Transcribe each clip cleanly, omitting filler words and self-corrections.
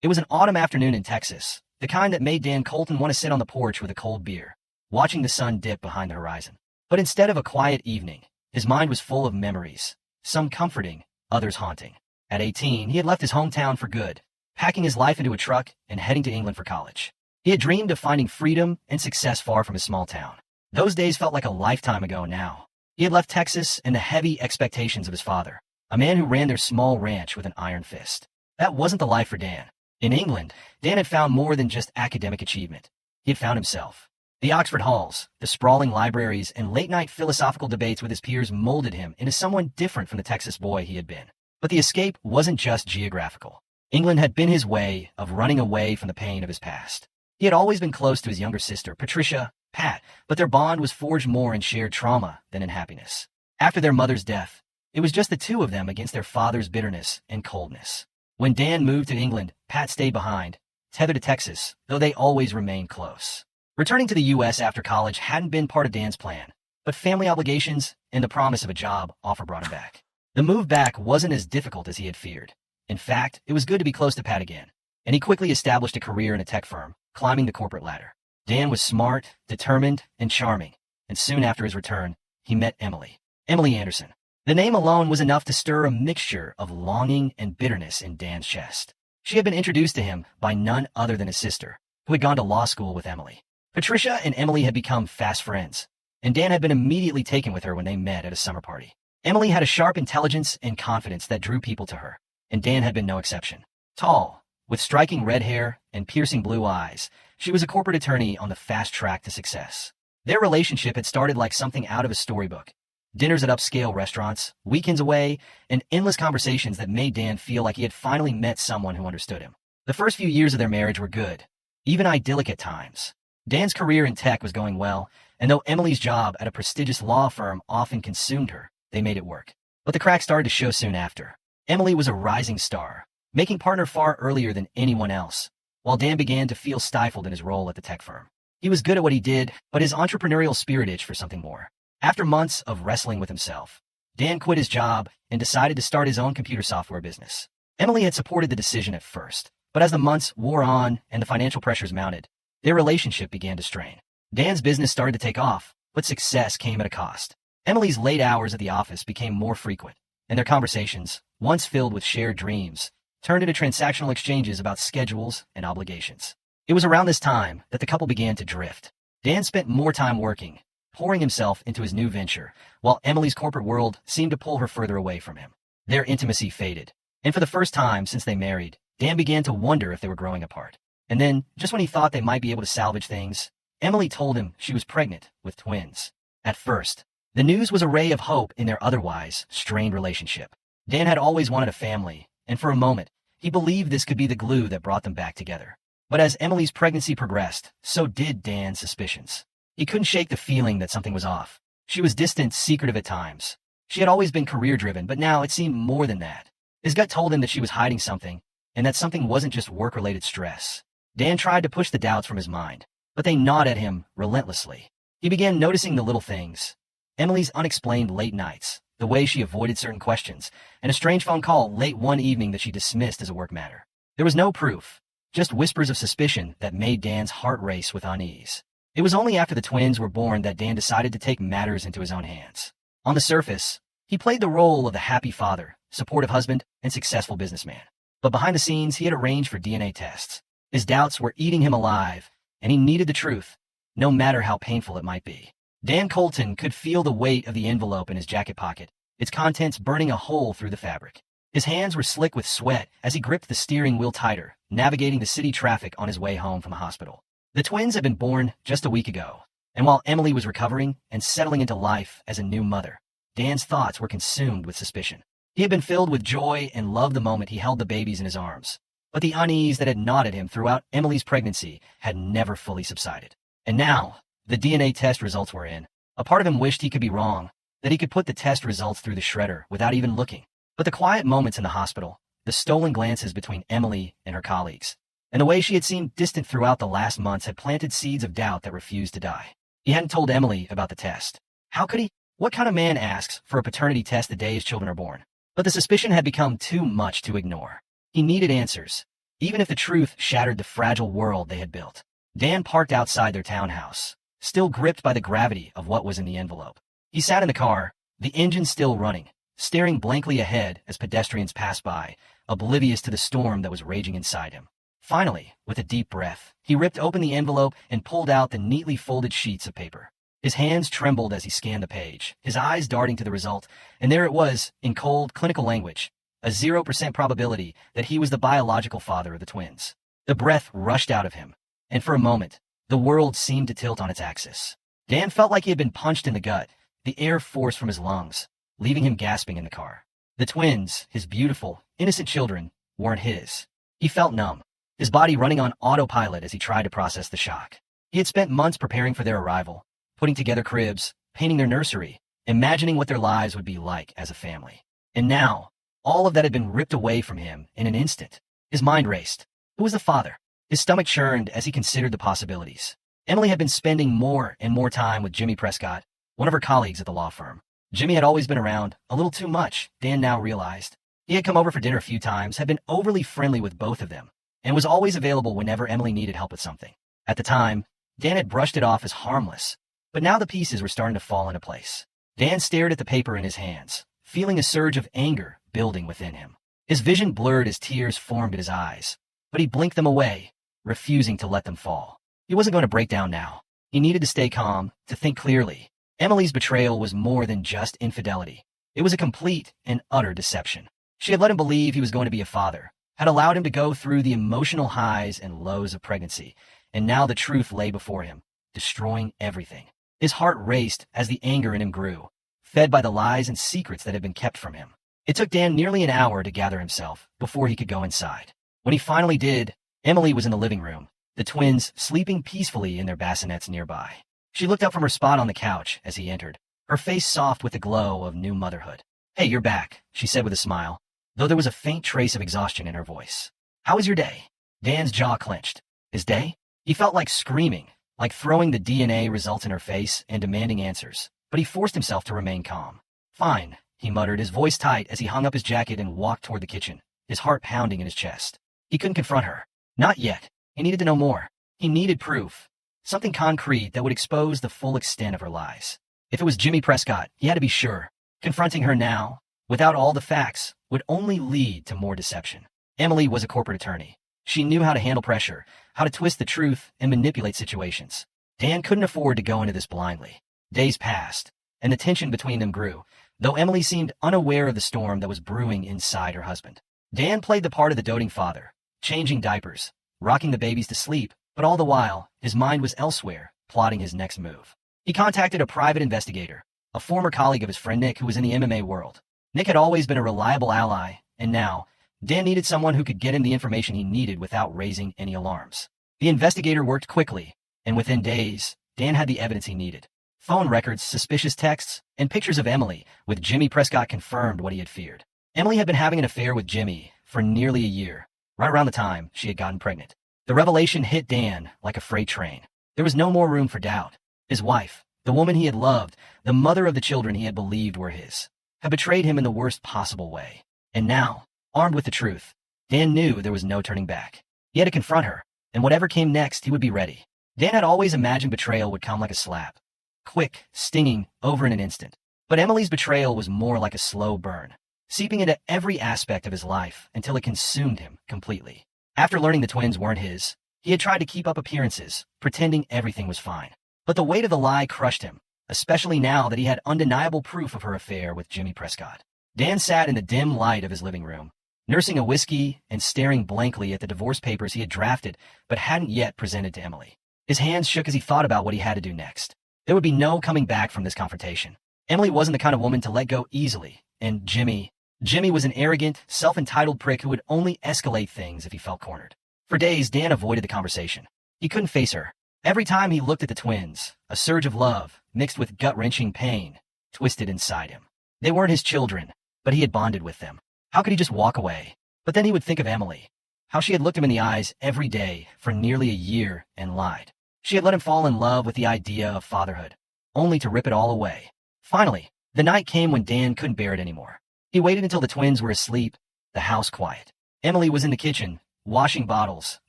It was an autumn afternoon in Texas, the kind that made Dan Colton want to sit on the porch with a cold beer, watching the sun dip behind the horizon. But instead of a quiet evening, his mind was full of memories, some comforting, others haunting. At 18, he had left his hometown for good, packing his life into a truck and heading to England for college. He had dreamed of finding freedom and success far from his small town. Those days felt like a lifetime ago now. He had left Texas and the heavy expectations of his father, a man who ran their small ranch with an iron fist. That wasn't the life for Dan. In England, Dan had found more than just academic achievement. He had found himself. The Oxford halls, the sprawling libraries, and late-night philosophical debates with his peers molded him into someone different from the Texas boy he had been. But the escape wasn't just geographical. England had been his way of running away from the pain of his past. He had always been close to his younger sister, Patricia, Pat, but their bond was forged more in shared trauma than in happiness. After their mother's death, it was just the two of them against their father's bitterness and coldness. When Dan moved to England, Pat stayed behind, tethered to Texas, though they always remained close. Returning to the U.S. after college hadn't been part of Dan's plan, but family obligations and the promise of a job offer brought him back. The move back wasn't as difficult as he had feared. In fact, it was good to be close to Pat again, and he quickly established a career in a tech firm, climbing the corporate ladder. Dan was smart, determined, and charming, and soon after his return, he met Emily Anderson. The name alone was enough to stir a mixture of longing and bitterness in Dan's chest. She had been introduced to him by none other than his sister, who had gone to law school with Emily. Patricia and Emily had become fast friends, and Dan had been immediately taken with her when they met at a summer party. Emily had a sharp intelligence and confidence that drew people to her, and Dan had been no exception. Tall, with striking red hair and piercing blue eyes, she was a corporate attorney on the fast track to success. Their relationship had started like something out of a storybook. Dinners at upscale restaurants, weekends away, and endless conversations that made Dan feel like he had finally met someone who understood him. The first few years of their marriage were good, even idyllic at times. Dan's career in tech was going well, and though Emily's job at a prestigious law firm often consumed her, they made it work. But the cracks started to show soon after. Emily was a rising star, making partner far earlier than anyone else, while Dan began to feel stifled in his role at the tech firm. He was good at what he did, but his entrepreneurial spirit itched for something more. After months of wrestling with himself, Dan quit his job and decided to start his own computer software business. Emily had supported the decision at first, but as the months wore on and the financial pressures mounted, their relationship began to strain. Dan's business started to take off, but success came at a cost. Emily's late hours at the office became more frequent, and their conversations, once filled with shared dreams, turned into transactional exchanges about schedules and obligations. It was around this time that the couple began to drift. Dan spent more time working, pouring himself into his new venture, while Emily's corporate world seemed to pull her further away from him. Their intimacy faded, and for the first time since they married, Dan began to wonder if they were growing apart. And then, just when he thought they might be able to salvage things, Emily told him she was pregnant with twins. At first, the news was a ray of hope in their otherwise strained relationship. Dan had always wanted a family, and for a moment, he believed this could be the glue that brought them back together. But as Emily's pregnancy progressed, so did Dan's suspicions. He couldn't shake the feeling that something was off. She was distant, secretive at times. She had always been career-driven, but now it seemed more than that. His gut told him that she was hiding something, and that something wasn't just work-related stress. Dan tried to push the doubts from his mind, but they gnawed at him relentlessly. He began noticing the little things. Emily's unexplained late nights, the way she avoided certain questions, and a strange phone call late one evening that she dismissed as a work matter. There was no proof, just whispers of suspicion that made Dan's heart race with unease. It was only after the twins were born that Dan decided to take matters into his own hands. On the surface, he played the role of the happy father, supportive husband, and successful businessman. But behind the scenes, he had arranged for DNA tests. His doubts were eating him alive, and he needed the truth, no matter how painful it might be. Dan Colton could feel the weight of the envelope in his jacket pocket, its contents burning a hole through the fabric. His hands were slick with sweat as he gripped the steering wheel tighter, navigating the city traffic on his way home from the hospital. The twins had been born just a week ago, and while Emily was recovering and settling into life as a new mother, Dan's thoughts were consumed with suspicion. He had been filled with joy and loved the moment he held the babies in his arms, but the unease that had gnawed at him throughout Emily's pregnancy had never fully subsided. And now, the DNA test results were in. A part of him wished he could be wrong, that he could put the test results through the shredder without even looking. But the quiet moments in the hospital, the stolen glances between Emily and her colleagues, and the way she had seemed distant throughout the last months had planted seeds of doubt that refused to die. He hadn't told Emily about the test. How could he? What kind of man asks for a paternity test the day his children are born? But the suspicion had become too much to ignore. He needed answers, even if the truth shattered the fragile world they had built. Dan parked outside their townhouse, still gripped by the gravity of what was in the envelope. He sat in the car, the engine still running, staring blankly ahead as pedestrians passed by, oblivious to the storm that was raging inside him. Finally, with a deep breath, he ripped open the envelope and pulled out the neatly folded sheets of paper. His hands trembled as he scanned the page, his eyes darting to the result, and there it was, in cold, clinical language, a 0% probability that he was the biological father of the twins. The breath rushed out of him, and for a moment, the world seemed to tilt on its axis. Dan felt like he had been punched in the gut, the air forced from his lungs, leaving him gasping in the car. The twins, his beautiful, innocent children, weren't his. He felt numb, his body running on autopilot as he tried to process the shock. He had spent months preparing for their arrival, putting together cribs, painting their nursery, imagining what their lives would be like as a family. And now, all of that had been ripped away from him in an instant. His mind raced. Who was the father? His stomach churned as he considered the possibilities. Emily had been spending more and more time with Jimmy Prescott, one of her colleagues at the law firm. Jimmy had always been around, a little too much, Dan now realized. He had come over for dinner a few times, had been overly friendly with both of them, and was always available whenever Emily needed help with something. At the time, Dan had brushed it off as harmless, but now the pieces were starting to fall into place. Dan stared at the paper in his hands, feeling a surge of anger building within him. His vision blurred as tears formed at his eyes, but he blinked them away, refusing to let them fall. He wasn't going to break down now. He needed to stay calm, to think clearly. Emily's betrayal was more than just infidelity. It was a complete and utter deception. She had let him believe he was going to be a father, had allowed him to go through the emotional highs and lows of pregnancy, and now the truth lay before him, destroying everything. His heart raced as the anger in him grew, fed by the lies and secrets that had been kept from him. It took Dan nearly an hour to gather himself before he could go inside. When he finally did, Emily was in the living room, the twins sleeping peacefully in their bassinets nearby. She looked up from her spot on the couch as he entered, her face soft with the glow of new motherhood. "Hey, you're back," she said with a smile, though there was a faint trace of exhaustion in her voice. "How was your day?" Dan's jaw clenched. His day? He felt like screaming, like throwing the DNA results in her face and demanding answers, but he forced himself to remain calm. "Fine," he muttered, his voice tight as he hung up his jacket and walked toward the kitchen, his heart pounding in his chest. He couldn't confront her. Not yet. He needed to know more. He needed proof. Something concrete that would expose the full extent of her lies. If it was Jimmy Prescott, he had to be sure. Confronting her now, without all the facts, would only lead to more deception. Emily was a corporate attorney. She knew how to handle pressure, how to twist the truth and manipulate situations. Dan couldn't afford to go into this blindly. Days passed, and the tension between them grew, though Emily seemed unaware of the storm that was brewing inside her husband. Dan played the part of the doting father, changing diapers, rocking the babies to sleep, but all the while, his mind was elsewhere, plotting his next move. He contacted a private investigator, a former colleague of his friend Nick who was in the MMA world. Nick had always been a reliable ally, and now, Dan needed someone who could get him the information he needed without raising any alarms. The investigator worked quickly, and within days, Dan had the evidence he needed. Phone records, suspicious texts, and pictures of Emily with Jimmy Prescott confirmed what he had feared. Emily had been having an affair with Jimmy for nearly a year, right around the time she had gotten pregnant. The revelation hit Dan like a freight train. There was no more room for doubt. His wife, the woman he had loved, the mother of the children he had believed were his, had betrayed him in the worst possible way. And now, armed with the truth, Dan knew there was no turning back. He had to confront her, and whatever came next, he would be ready. Dan had always imagined betrayal would come like a slap. Quick, stinging, over in an instant. But Emily's betrayal was more like a slow burn, seeping into every aspect of his life until it consumed him completely. After learning the twins weren't his, he had tried to keep up appearances, pretending everything was fine. But the weight of the lie crushed him, especially now that he had undeniable proof of her affair with Jimmy Prescott. Dan sat in the dim light of his living room, nursing a whiskey and staring blankly at the divorce papers he had drafted but hadn't yet presented to Emily. His hands shook as he thought about what he had to do next. There would be no coming back from this confrontation. Emily wasn't the kind of woman to let go easily, and Jimmy was an arrogant, self-entitled prick who would only escalate things if he felt cornered. For days, Dan avoided the conversation. He couldn't face her. Every time he looked at the twins, a surge of love, mixed with gut-wrenching pain, twisted inside him. They weren't his children, but he had bonded with them. How could he just walk away? But then he would think of Emily, how she had looked him in the eyes every day for nearly a year and lied. She had let him fall in love with the idea of fatherhood, only to rip it all away. Finally, the night came when Dan couldn't bear it anymore. He waited until the twins were asleep, the house quiet. Emily was in the kitchen, washing bottles,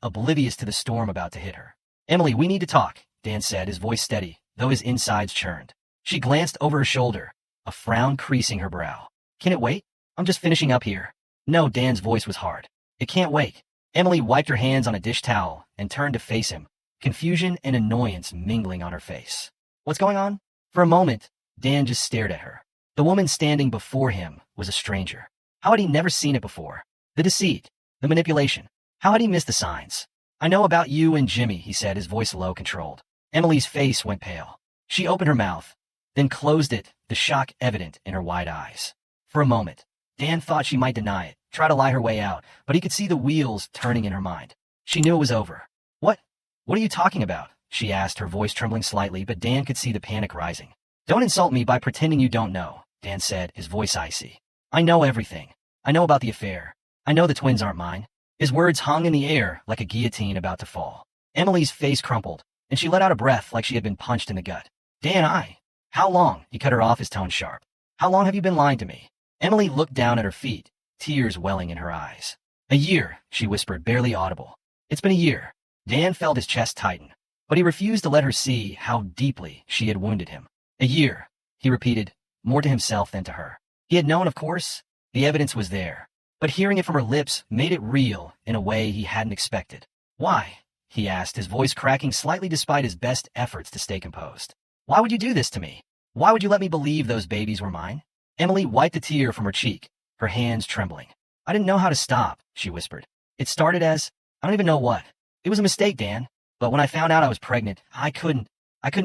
oblivious to the storm about to hit her. "Emily, we need to talk," Dan said, his voice steady, though his insides churned. She glanced over her shoulder, a frown creasing her brow. "Can it wait? I'm just finishing up here." "No," Dan's voice was hard. "It can't wait." Emily wiped her hands on a dish towel and turned to face him, confusion and annoyance mingling on her face. "What's going on?" For a moment, Dan just stared at her. The woman standing before him was a stranger. How had he never seen it before? The deceit, the manipulation. How had he missed the signs? "I know about you and Jimmy," he said, his voice low, controlled. Emily's face went pale. She opened her mouth, then closed it, the shock evident in her wide eyes. For a moment, Dan thought she might deny it, try to lie her way out, but he could see the wheels turning in her mind. She knew it was over. What are you talking about?" she asked, her voice trembling slightly, but Dan could see the panic rising. "Don't insult me by pretending you don't know," Dan said, his voice icy. "I know everything. I know about the affair. I know the twins aren't mine." His words hung in the air like a guillotine about to fall. Emily's face crumpled, and she let out a breath like she had been punched in the gut. "Dan, How long?" He cut her off, his tone sharp. "How long have you been lying to me?" Emily looked down at her feet, tears welling in her eyes. "A year," she whispered, barely audible. "It's been a year." Dan felt his chest tighten, but he refused to let her see how deeply she had wounded him. "A year," he repeated, more to himself than to her. He had known, of course. The evidence was there. But hearing it from her lips made it real in a way he hadn't expected. "Why?" he asked, his voice cracking slightly despite his best efforts to stay composed. "Why would you do this to me? Why would you let me believe those babies were mine?" Emily wiped a tear from her cheek, her hands trembling. "I didn't know how to stop," she whispered. "It started as, I don't even know what. It was a mistake, Dan. But when I found out I was pregnant, I couldn't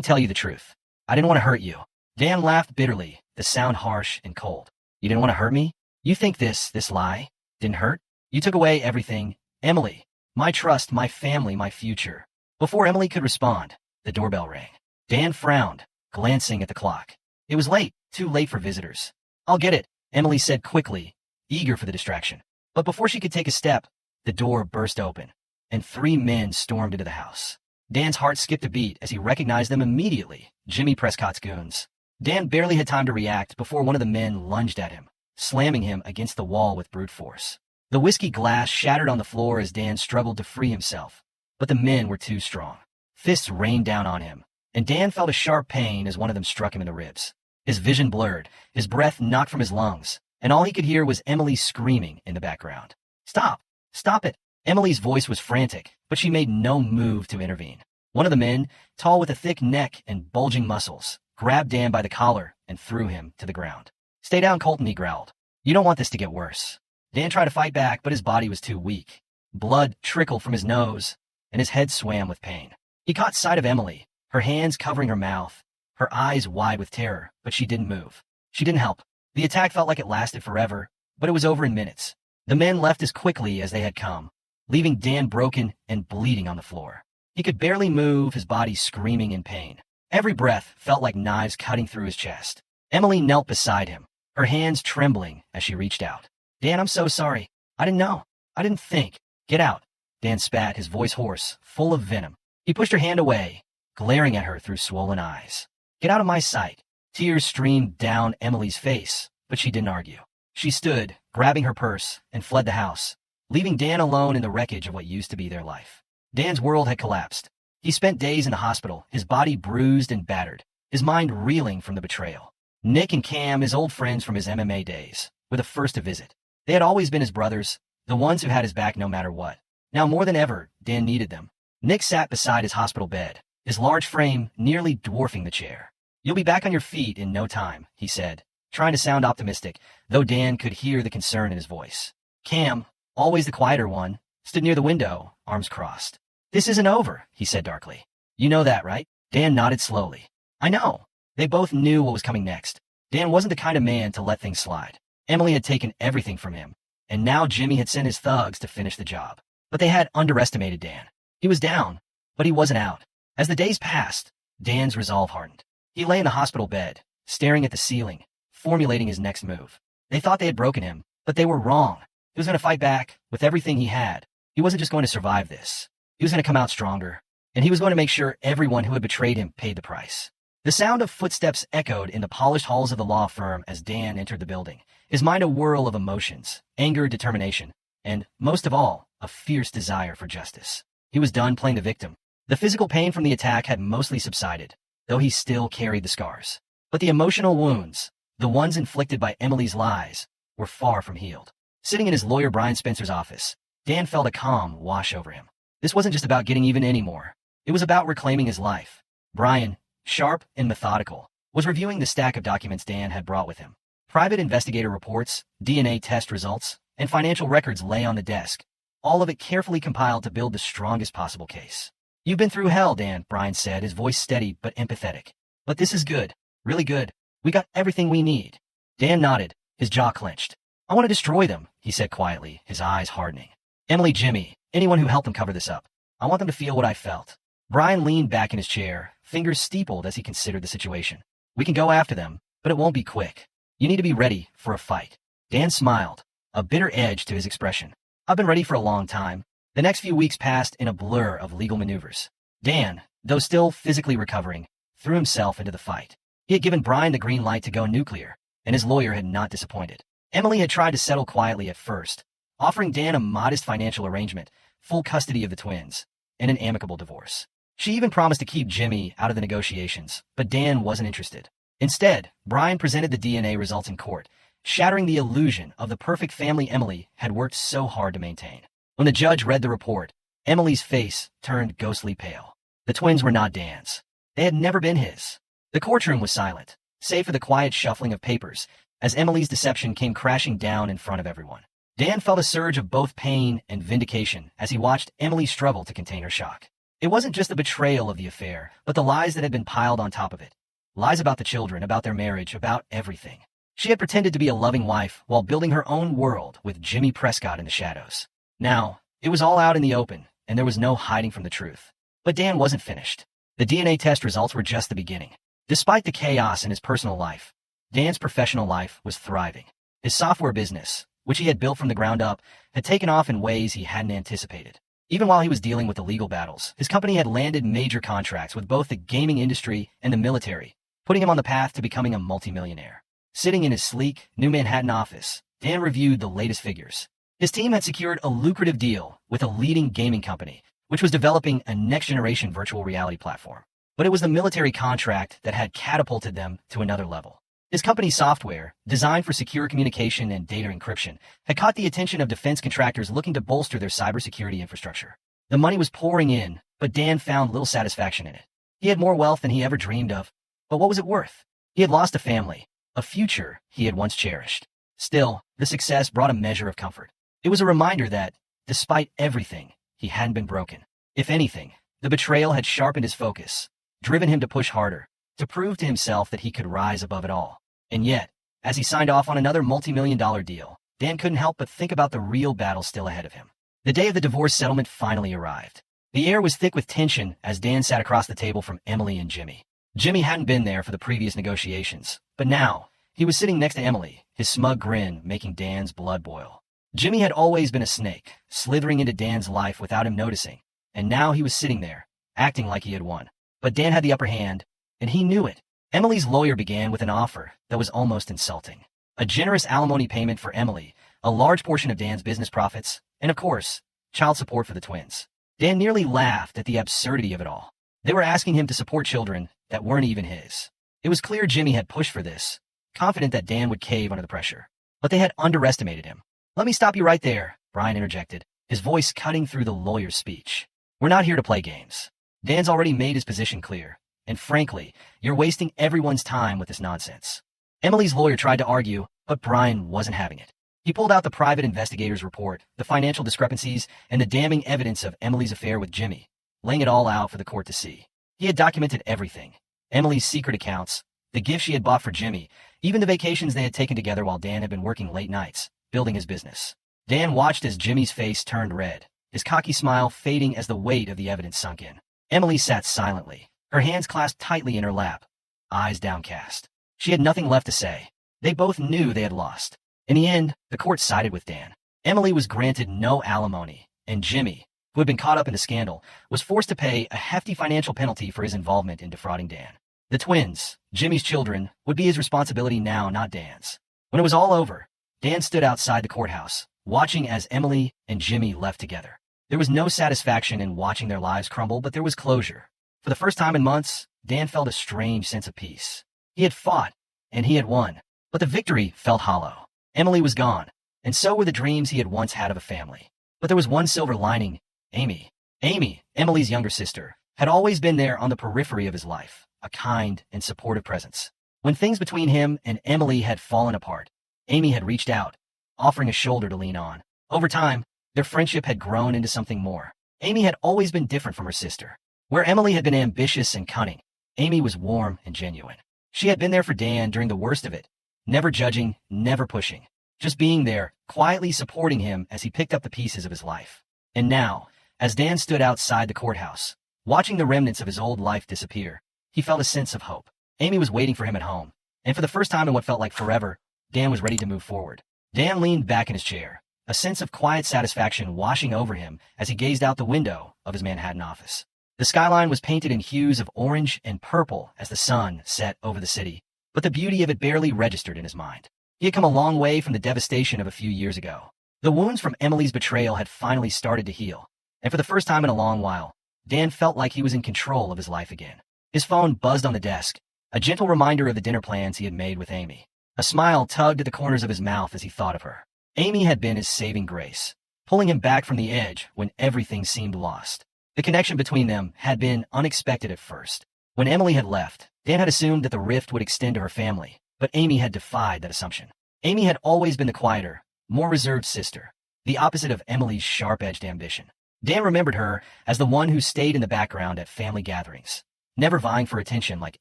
tell you the truth. I didn't want to hurt you." Dan laughed bitterly, the sound harsh and cold. "You didn't want to hurt me? You think this lie didn't hurt? You took away everything. Emily, my trust, my family, my future." Before Emily could respond, the doorbell rang. Dan frowned, glancing at the clock. It was late, too late for visitors. "I'll get it," Emily said quickly, eager for the distraction. But before she could take a step, the door burst open, and 3 men stormed into the house. Dan's heart skipped a beat as he recognized them immediately, Jimmy Prescott's goons. Dan barely had time to react before one of the men lunged at him, slamming him against the wall with brute force. The whiskey glass shattered on the floor as Dan struggled to free himself, but the men were too strong. Fists rained down on him, and Dan felt a sharp pain as one of them struck him in the ribs. His vision blurred, his breath knocked from his lungs, and all he could hear was Emily screaming in the background. "Stop! Stop it!" Emily's voice was frantic, but she made no move to intervene. One of the men, tall with a thick neck and bulging muscles, grabbed Dan by the collar and threw him to the ground. "Stay down, Colton," he growled. "You don't want this to get worse." Dan tried to fight back, but his body was too weak. Blood trickled from his nose, and his head swam with pain. He caught sight of Emily, her hands covering her mouth, her eyes wide with terror, but she didn't move. She didn't help. The attack felt like it lasted forever, but it was over in minutes. The men left as quickly as they had come, leaving Dan broken and bleeding on the floor. He could barely move, his body screaming in pain. Every breath felt like knives cutting through his chest. Emily knelt beside him, her hands trembling as she reached out. "Dan, I'm so sorry. I didn't know. I didn't think. Get out." Dan spat, his voice hoarse, full of venom. He pushed her hand away, glaring at her through swollen eyes. "Get out of my sight." Tears streamed down Emily's face, but she didn't argue. She stood, grabbing her purse, and fled the house, leaving Dan alone in the wreckage of what used to be their life. Dan's world had collapsed. He spent days in the hospital, his body bruised and battered, his mind reeling from the betrayal. Nick and Cam, his old friends from his MMA days, were the first to visit. They had always been his brothers, the ones who had his back no matter what. Now more than ever, Dan needed them. Nick sat beside his hospital bed, his large frame nearly dwarfing the chair. "You'll be back on your feet in no time," he said, trying to sound optimistic, though Dan could hear the concern in his voice. Cam, always the quieter one, stood near the window, arms crossed. "This isn't over," he said darkly. "You know that, right?" Dan nodded slowly. "I know." They both knew what was coming next. Dan wasn't the kind of man to let things slide. Emily had taken everything from him, and now Jimmy had sent his thugs to finish the job. But they had underestimated Dan. He was down, but he wasn't out. As the days passed, Dan's resolve hardened. He lay in the hospital bed, staring at the ceiling, formulating his next move. They thought they had broken him, but they were wrong. He was going to fight back with everything he had. He wasn't just going to survive this. He was going to come out stronger, and he was going to make sure everyone who had betrayed him paid the price. The sound of footsteps echoed in the polished halls of the law firm as Dan entered the building, his mind a whirl of emotions, anger, determination, and, most of all, a fierce desire for justice. He was done playing the victim. The physical pain from the attack had mostly subsided, though he still carried the scars. But the emotional wounds, the ones inflicted by Emily's lies, were far from healed. Sitting in his lawyer Brian Spencer's office, Dan felt a calm wash over him. This wasn't just about getting even anymore. It was about reclaiming his life. Brian, sharp and methodical, was reviewing the stack of documents Dan had brought with him. Private investigator reports, DNA test results, and financial records lay on the desk, all of it carefully compiled to build the strongest possible case. "You've been through hell, Dan," Brian said, his voice steady but empathetic. "But this is good. Really good. We got everything we need." Dan nodded, his jaw clenched. "I want to destroy them," he said quietly, his eyes hardening. "Emily, Jimmy, anyone who helped them cover this up. I want them to feel what I felt." Brian leaned back in his chair, fingers steepled as he considered the situation. "We can go after them, but it won't be quick. You need to be ready for a fight." Dan smiled, a bitter edge to his expression. "I've been ready for a long time." The next few weeks passed in a blur of legal maneuvers. Dan, though still physically recovering, threw himself into the fight. He had given Brian the green light to go nuclear, and his lawyer had not disappointed. Emily had tried to settle quietly at first, offering Dan a modest financial arrangement, full custody of the twins, and an amicable divorce. She even promised to keep Jimmy out of the negotiations, but Dan wasn't interested. Instead, Brian presented the DNA results in court, shattering the illusion of the perfect family Emily had worked so hard to maintain. When the judge read the report, Emily's face turned ghostly pale. The twins were not Dan's. They had never been his. The courtroom was silent, save for the quiet shuffling of papers, as Emily's deception came crashing down in front of everyone. Dan felt a surge of both pain and vindication as he watched Emily struggle to contain her shock. It wasn't just the betrayal of the affair, but the lies that had been piled on top of it. Lies about the children, about their marriage, about everything. She had pretended to be a loving wife while building her own world with Jimmy Prescott in the shadows. Now, it was all out in the open, and there was no hiding from the truth. But Dan wasn't finished. The DNA test results were just the beginning. Despite the chaos in his personal life, Dan's professional life was thriving. His software business, which he had built from the ground up, had taken off in ways he hadn't anticipated. Even while he was dealing with the legal battles, his company had landed major contracts with both the gaming industry and the military, putting him on the path to becoming a multimillionaire. Sitting in his sleek, New Manhattan office, Dan reviewed the latest figures. His team had secured a lucrative deal with a leading gaming company, which was developing a next-generation virtual reality platform. But it was the military contract that had catapulted them to another level. His company's software, designed for secure communication and data encryption, had caught the attention of defense contractors looking to bolster their cybersecurity infrastructure. The money was pouring in, but Dan found little satisfaction in it. He had more wealth than he ever dreamed of, but what was it worth? He had lost a family, a future he had once cherished. Still, the success brought a measure of comfort. It was a reminder that, despite everything, he hadn't been broken. If anything, the betrayal had sharpened his focus, driven him to push harder, to prove to himself that he could rise above it all. And yet, as he signed off on another multi-million-dollar deal, Dan couldn't help but think about the real battle still ahead of him. The day of the divorce settlement finally arrived. The air was thick with tension as Dan sat across the table from Emily and Jimmy. Jimmy hadn't been there for the previous negotiations, but now, he was sitting next to Emily, his smug grin making Dan's blood boil. Jimmy had always been a snake, slithering into Dan's life without him noticing, and now he was sitting there, acting like he had won. But Dan had the upper hand, and he knew it. Emily's lawyer began with an offer that was almost insulting. A generous alimony payment for Emily, a large portion of Dan's business profits, and of course, child support for the twins. Dan nearly laughed at the absurdity of it all. They were asking him to support children that weren't even his. It was clear Jimmy had pushed for this, confident that Dan would cave under the pressure. But they had underestimated him. "Let me stop you right there," Brian interjected, his voice cutting through the lawyer's speech. "We're not here to play games. Dan's already made his position clear, and frankly, you're wasting everyone's time with this nonsense." Emily's lawyer tried to argue, but Brian wasn't having it. He pulled out the private investigator's report, the financial discrepancies, and the damning evidence of Emily's affair with Jimmy, laying it all out for the court to see. He had documented everything. Emily's secret accounts, the gifts she had bought for Jimmy, even the vacations they had taken together while Dan had been working late nights, building his business. Dan watched as Jimmy's face turned red, his cocky smile fading as the weight of the evidence sunk in. Emily sat silently, her hands clasped tightly in her lap, eyes downcast. She had nothing left to say. They both knew they had lost. In the end, the court sided with Dan. Emily was granted no alimony, and Jimmy, who had been caught up in the scandal, was forced to pay a hefty financial penalty for his involvement in defrauding Dan. The twins, Jimmy's children, would be his responsibility now, not Dan's. When it was all over, Dan stood outside the courthouse, watching as Emily and Jimmy left together. There was no satisfaction in watching their lives crumble, but there was closure. For the first time in months, Dan felt a strange sense of peace. He had fought, and he had won, but the victory felt hollow. Emily was gone, and so were the dreams he had once had of a family. But there was one silver lining: Amy. Amy, Emily's younger sister, had always been there on the periphery of his life, a kind and supportive presence. When things between him and Emily had fallen apart, Amy had reached out, offering a shoulder to lean on. Over time, their friendship had grown into something more. Amy had always been different from her sister. Where Emily had been ambitious and cunning, Amy was warm and genuine. She had been there for Dan during the worst of it, never judging, never pushing, just being there, quietly supporting him as he picked up the pieces of his life. And now, as Dan stood outside the courthouse, watching the remnants of his old life disappear, he felt a sense of hope. Amy was waiting for him at home, and for the first time in what felt like forever, Dan was ready to move forward. Dan leaned back in his chair, a sense of quiet satisfaction washing over him as he gazed out the window of his Manhattan office. The skyline was painted in hues of orange and purple as the sun set over the city, but the beauty of it barely registered in his mind. He had come a long way from the devastation of a few years ago. The wounds from Emily's betrayal had finally started to heal, and for the first time in a long while, Dan felt like he was in control of his life again. His phone buzzed on the desk, a gentle reminder of the dinner plans he had made with Amy. A smile tugged at the corners of his mouth as he thought of her. Amy had been his saving grace, pulling him back from the edge when everything seemed lost. The connection between them had been unexpected at first. When Emily had left, Dan had assumed that the rift would extend to her family, but Amy had defied that assumption. Amy had always been the quieter, more reserved sister, the opposite of Emily's sharp-edged ambition. Dan remembered her as the one who stayed in the background at family gatherings, never vying for attention like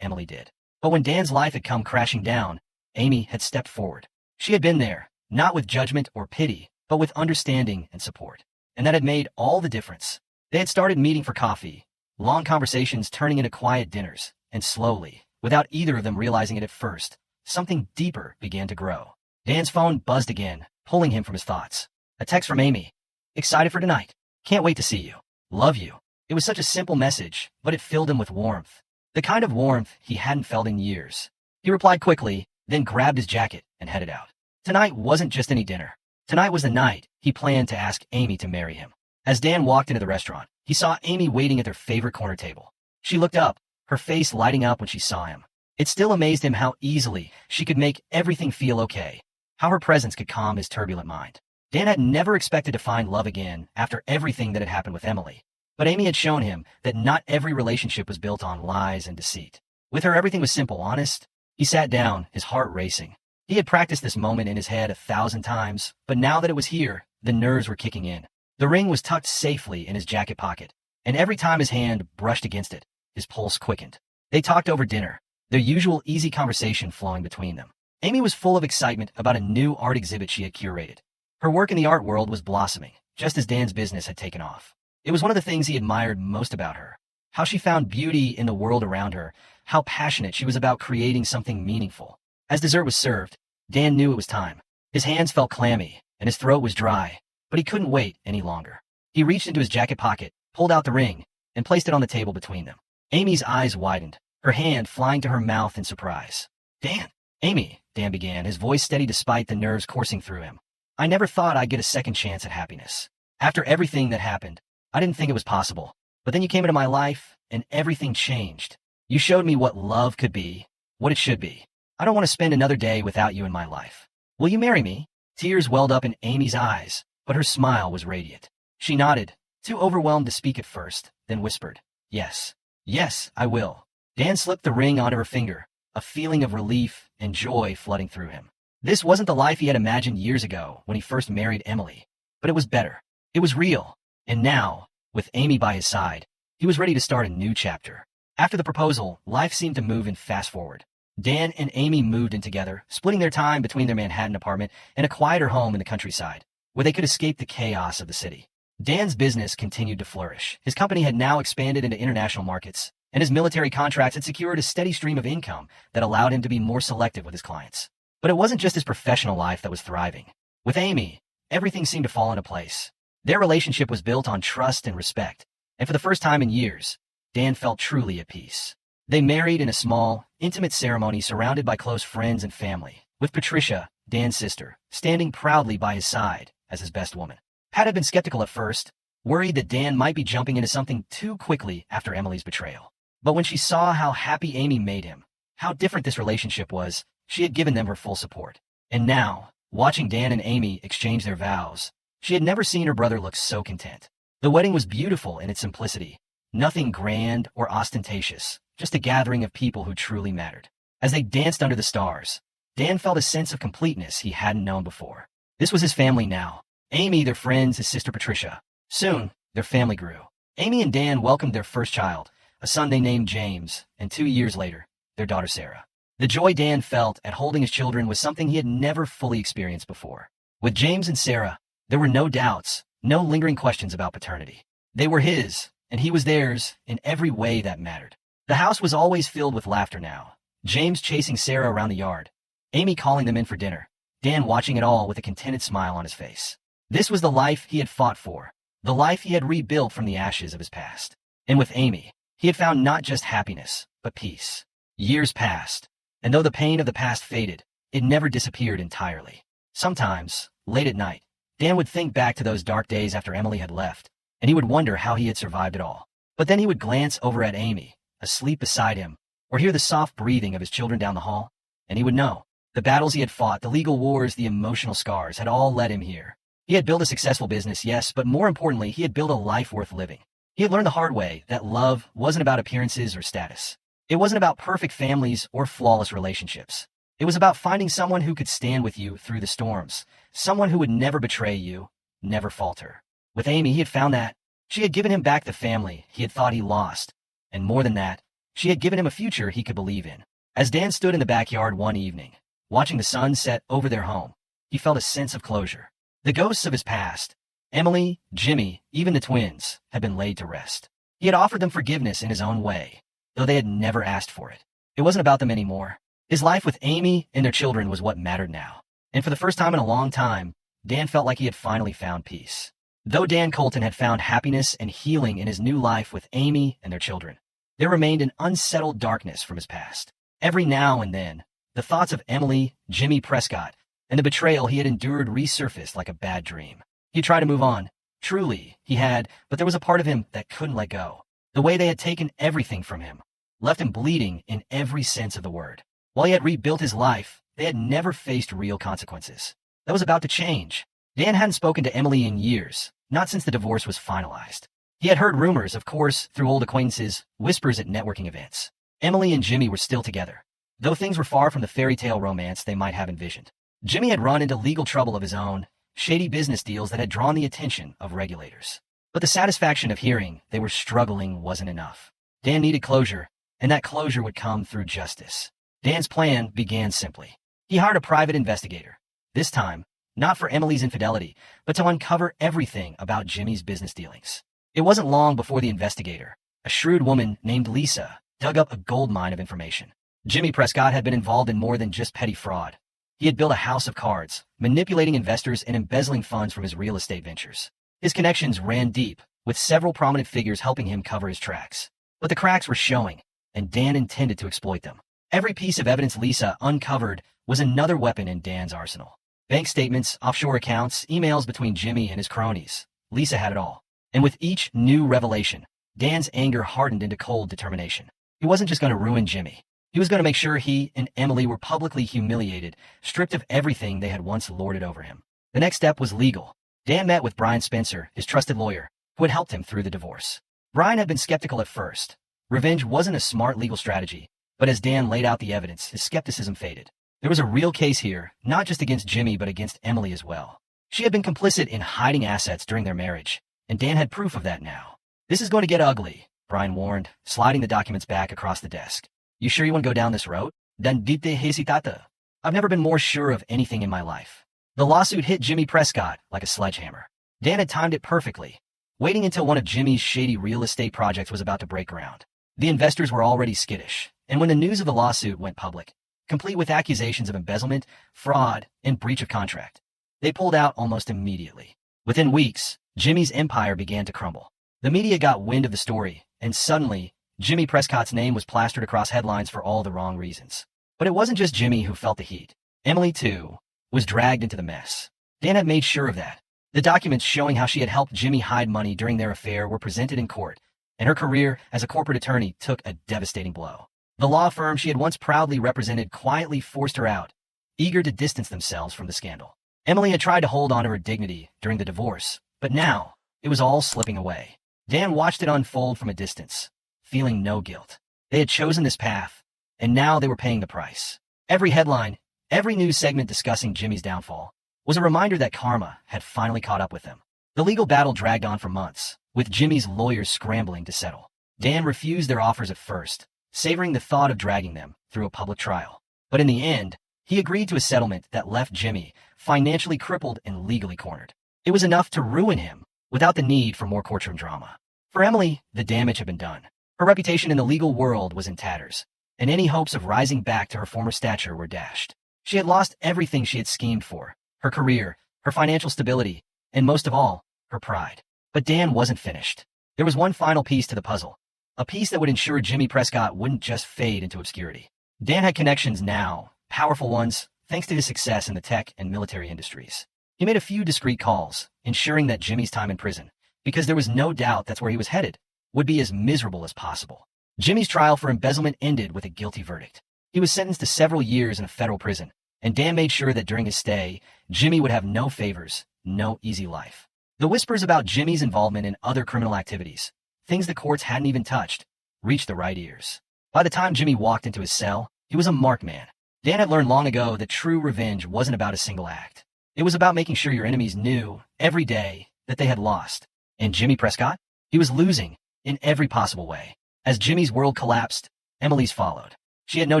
Emily did. But when Dan's life had come crashing down, Amy had stepped forward. She had been there, not with judgment or pity, but with understanding and support. And that had made all the difference. They had started meeting for coffee, long conversations turning into quiet dinners, and slowly, without either of them realizing it at first, something deeper began to grow. Dan's phone buzzed again, pulling him from his thoughts. A text from Amy. Excited for tonight. Can't wait to see you. Love you. It was such a simple message, but it filled him with warmth. The kind of warmth he hadn't felt in years. He replied quickly, then grabbed his jacket and headed out. Tonight wasn't just any dinner. Tonight was the night he planned to ask Amy to marry him. As Dan walked into the restaurant, he saw Amy waiting at their favorite corner table. She looked up, her face lighting up when she saw him. It still amazed him how easily she could make everything feel okay, how her presence could calm his turbulent mind. Dan had never expected to find love again after everything that had happened with Emily. But Amy had shown him that not every relationship was built on lies and deceit. With her, everything was simple, honest. He sat down, his heart racing. He had practiced this moment in his head 1,000 times, but now that it was here, the nerves were kicking in. The ring was tucked safely in his jacket pocket, and every time his hand brushed against it, his pulse quickened. They talked over dinner, their usual easy conversation flowing between them. Amy was full of excitement about a new art exhibit she had curated. Her work in the art world was blossoming, just as Dan's business had taken off. It was one of the things he admired most about her. How she found beauty in the world around her, how passionate she was about creating something meaningful. As dessert was served, Dan knew it was time. His hands felt clammy, and his throat was dry, but he couldn't wait any longer. He reached into his jacket pocket, pulled out the ring, and placed it on the table between them. Amy's eyes widened, her hand flying to her mouth in surprise. Dan! Amy, Dan began, his voice steady despite the nerves coursing through him. I never thought I'd get a second chance at happiness. After everything that happened, I didn't think it was possible. But then you came into my life, and everything changed. You showed me what love could be, what it should be. I don't want to spend another day without you in my life. Will you marry me? Tears welled up in Amy's eyes, but her smile was radiant. She nodded, too overwhelmed to speak at first, then whispered, Yes. Yes, I will. Dan slipped the ring onto her finger, a feeling of relief and joy flooding through him. This wasn't the life he had imagined years ago when he first married Emily, but it was better. It was real. And now, with Amy by his side, he was ready to start a new chapter. After the proposal, life seemed to move in fast forward. Dan and Amy moved in together, splitting their time between their Manhattan apartment and a quieter home in the countryside, where they could escape the chaos of the city. Dan's business continued to flourish. His company had now expanded into international markets, and his military contracts had secured a steady stream of income that allowed him to be more selective with his clients. But it wasn't just his professional life that was thriving. With Amy, everything seemed to fall into place. Their relationship was built on trust and respect, and for the first time in years, Dan felt truly at peace. They married in a small, intimate ceremony surrounded by close friends and family, with Patricia, Dan's sister, standing proudly by his side as his best woman. Pat had been skeptical at first, worried that Dan might be jumping into something too quickly after Emily's betrayal. But when she saw how happy Amy made him, how different this relationship was, she had given them her full support. And now, watching Dan and Amy exchange their vows, she had never seen her brother look so content. The wedding was beautiful in its simplicity, nothing grand or ostentatious, just a gathering of people who truly mattered. As they danced under the stars, Dan felt a sense of completeness he hadn't known before. This was his family now. Amy, their friends, his sister Patricia. Soon, their family grew. Amy and Dan welcomed their first child, a son they named James, and 2 years later, their daughter Sarah. The joy Dan felt at holding his children was something he had never fully experienced before. With James and Sarah, there were no doubts, no lingering questions about paternity. They were his, and he was theirs in every way that mattered. The house was always filled with laughter now. James chasing Sarah around the yard, Amy calling them in for dinner, Dan watching it all with a contented smile on his face. This was the life he had fought for, the life he had rebuilt from the ashes of his past. And with Amy, he had found not just happiness, but peace. Years passed, and though the pain of the past faded, it never disappeared entirely. Sometimes, late at night, Dan would think back to those dark days after Emily had left, and he would wonder how he had survived it all. But then he would glance over at Amy, asleep beside him, or hear the soft breathing of his children down the hall, and he would know. The battles he had fought, the legal wars, the emotional scars had all led him here. He had built a successful business, yes, but more importantly, he had built a life worth living. He had learned the hard way that love wasn't about appearances or status. It wasn't about perfect families or flawless relationships. It was about finding someone who could stand with you through the storms, someone who would never betray you, never falter. With Amy, he had found that. She had given him back the family he had thought he lost, and more than that, she had given him a future he could believe in. As Dan stood in the backyard one evening, watching the sun set over their home, he felt a sense of closure. The ghosts of his past, Emily, Jimmy, even the twins, had been laid to rest. He had offered them forgiveness in his own way, though they had never asked for it. It wasn't about them anymore. His life with Amy and their children was what mattered now. And for the first time in a long time, Dan felt like he had finally found peace. Though Dan Colton had found happiness and healing in his new life with Amy and their children, there remained an unsettled darkness from his past. Every now and then, the thoughts of Emily, Jimmy Prescott, and the betrayal he had endured resurfaced like a bad dream. He tried to move on. Truly, he had, but there was a part of him that couldn't let go. The way they had taken everything from him, left him bleeding in every sense of the word. While he had rebuilt his life, they had never faced real consequences. That was about to change. Dan hadn't spoken to Emily in years, not since the divorce was finalized. He had heard rumors, of course, through old acquaintances, whispers at networking events. Emily and Jimmy were still together, though things were far from the fairy tale romance they might have envisioned. Jimmy had run into legal trouble of his own, shady business deals that had drawn the attention of regulators. But the satisfaction of hearing they were struggling wasn't enough. Dan needed closure, and that closure would come through justice. Dan's plan began simply. He hired a private investigator, this time, not for Emily's infidelity, but to uncover everything about Jimmy's business dealings. It wasn't long before the investigator, a shrewd woman named Lisa, dug up a goldmine of information. Jimmy Prescott had been involved in more than just petty fraud. He had built a house of cards, manipulating investors and embezzling funds from his real estate ventures. His connections ran deep, with several prominent figures helping him cover his tracks. But the cracks were showing, and Dan intended to exploit them. Every piece of evidence Lisa uncovered was another weapon in Dan's arsenal. Bank statements, offshore accounts, emails between Jimmy and his cronies. Lisa had it all. And with each new revelation, Dan's anger hardened into cold determination. He wasn't just going to ruin Jimmy. He was going to make sure he and Emily were publicly humiliated, stripped of everything they had once lorded over him. The next step was legal. Dan met with Brian Spencer, his trusted lawyer, who had helped him through the divorce. Brian had been skeptical at first. Revenge wasn't a smart legal strategy, but as Dan laid out the evidence, his skepticism faded. There was a real case here, not just against Jimmy, but against Emily as well. She had been complicit in hiding assets during their marriage, and Dan had proof of that now. This is going to get ugly, Brian warned, sliding the documents back across the desk. You sure you want to go down this road? Dan dite hesitate. I've never been more sure of anything in my life. The lawsuit hit Jimmy Prescott like a sledgehammer. Dan had timed it perfectly, waiting until one of Jimmy's shady real estate projects was about to break ground. The investors were already skittish, and when the news of the lawsuit went public, complete with accusations of embezzlement, fraud, and breach of contract, they pulled out almost immediately. Within weeks, Jimmy's empire began to crumble. The media got wind of the story, and suddenly, Jimmy Prescott's name was plastered across headlines for all the wrong reasons. But it wasn't just Jimmy who felt the heat. Emily, too, was dragged into the mess. Dan had made sure of that. The documents showing how she had helped Jimmy hide money during their affair were presented in court, and her career as a corporate attorney took a devastating blow. The law firm she had once proudly represented quietly forced her out, eager to distance themselves from the scandal. Emily had tried to hold on to her dignity during the divorce, but now it was all slipping away. Dan watched it unfold from a distance, feeling no guilt. They had chosen this path, and now they were paying the price. Every headline, every news segment discussing Jimmy's downfall, was a reminder that karma had finally caught up with them. The legal battle dragged on for months, with Jimmy's lawyers scrambling to settle. Dan refused their offers at first, savoring the thought of dragging them through a public trial. But in the end, he agreed to a settlement that left Jimmy financially crippled and legally cornered. It was enough to ruin him without the need for more courtroom drama. For Emily, the damage had been done. Her reputation in the legal world was in tatters, and any hopes of rising back to her former stature were dashed. She had lost everything she had schemed for: her career, her financial stability, and most of all, her pride. But Dan wasn't finished. There was one final piece to the puzzle, a piece that would ensure Jimmy Prescott wouldn't just fade into obscurity. Dan had connections now, powerful ones, thanks to his success in the tech and military industries. He made a few discreet calls, ensuring that Jimmy's time in prison, because there was no doubt that's where he was headed, would be as miserable as possible. Jimmy's trial for embezzlement ended with a guilty verdict. He was sentenced to several years in a federal prison, and Dan made sure that during his stay, Jimmy would have no favors, no easy life. The whispers about Jimmy's involvement in other criminal activities, things the courts hadn't even touched, reached the right ears. By the time Jimmy walked into his cell, he was a marked man. Dan had learned long ago that true revenge wasn't about a single act. It was about making sure your enemies knew, every day, that they had lost. And Jimmy Prescott? He was losing, in every possible way. As Jimmy's world collapsed, Emily's followed. She had no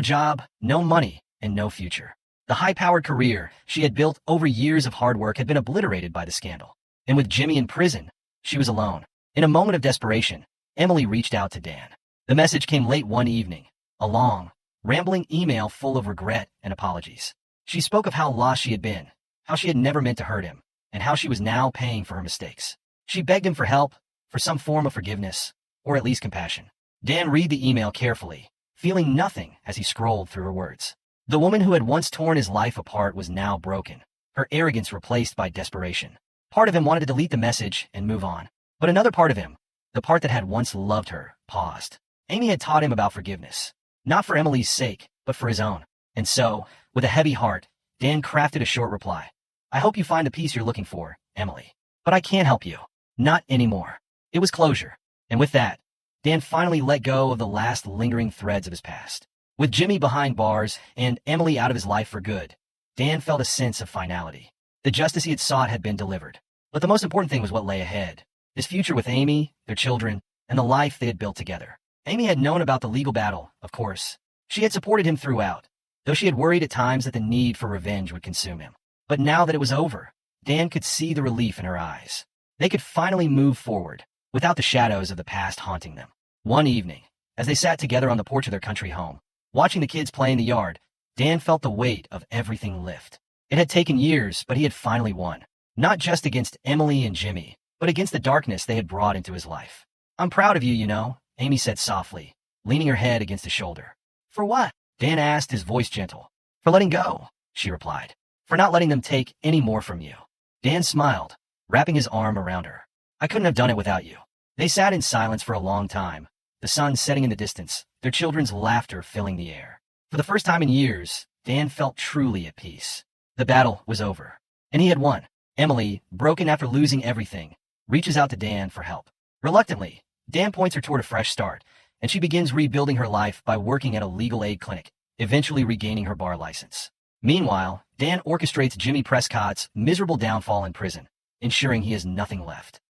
job, no money, and no future. The high-powered career she had built over years of hard work had been obliterated by the scandal. And with Jimmy in prison, she was alone. In a moment of desperation, Emily reached out to Dan. The message came late one evening, a long, rambling email full of regret and apologies. She spoke of how lost she had been, how she had never meant to hurt him, and how she was now paying for her mistakes. She begged him for help, for some form of forgiveness, or at least compassion. Dan read the email carefully, feeling nothing as he scrolled through her words. The woman who had once torn his life apart was now broken, her arrogance replaced by desperation. Part of him wanted to delete the message and move on, but another part of him, the part that had once loved her, paused. Amy had taught him about forgiveness, not for Emily's sake, but for his own. And so, with a heavy heart, Dan crafted a short reply. I hope you find the peace you're looking for, Emily. But I can't help you. Not anymore. It was closure. And with that, Dan finally let go of the last lingering threads of his past. With Jimmy behind bars and Emily out of his life for good, Dan felt a sense of finality. The justice he had sought had been delivered. But the most important thing was what lay ahead. His future with Amy, their children, and the life they had built together. Amy had known about the legal battle, of course. She had supported him throughout, though she had worried at times that the need for revenge would consume him. But now that it was over, Dan could see the relief in her eyes. They could finally move forward, without the shadows of the past haunting them. One evening, as they sat together on the porch of their country home, watching the kids play in the yard, Dan felt the weight of everything lift. It had taken years, but he had finally won. Not just against Emily and Jimmy, but against the darkness they had brought into his life. I'm proud of you, you know, Amy said softly, leaning her head against his shoulder. For what? Dan asked, his voice gentle. For letting go, she replied. For not letting them take any more from you. Dan smiled, wrapping his arm around her. I couldn't have done it without you. They sat in silence for a long time, the sun setting in the distance, their children's laughter filling the air. For the first time in years, Dan felt truly at peace. The battle was over, and he had won. Emily, broken after losing everything, reaches out to Dan for help. Reluctantly, Dan points her toward a fresh start, and she begins rebuilding her life by working at a legal aid clinic, eventually regaining her bar license. Meanwhile, Dan orchestrates Jimmy Prescott's miserable downfall in prison, ensuring he has nothing left.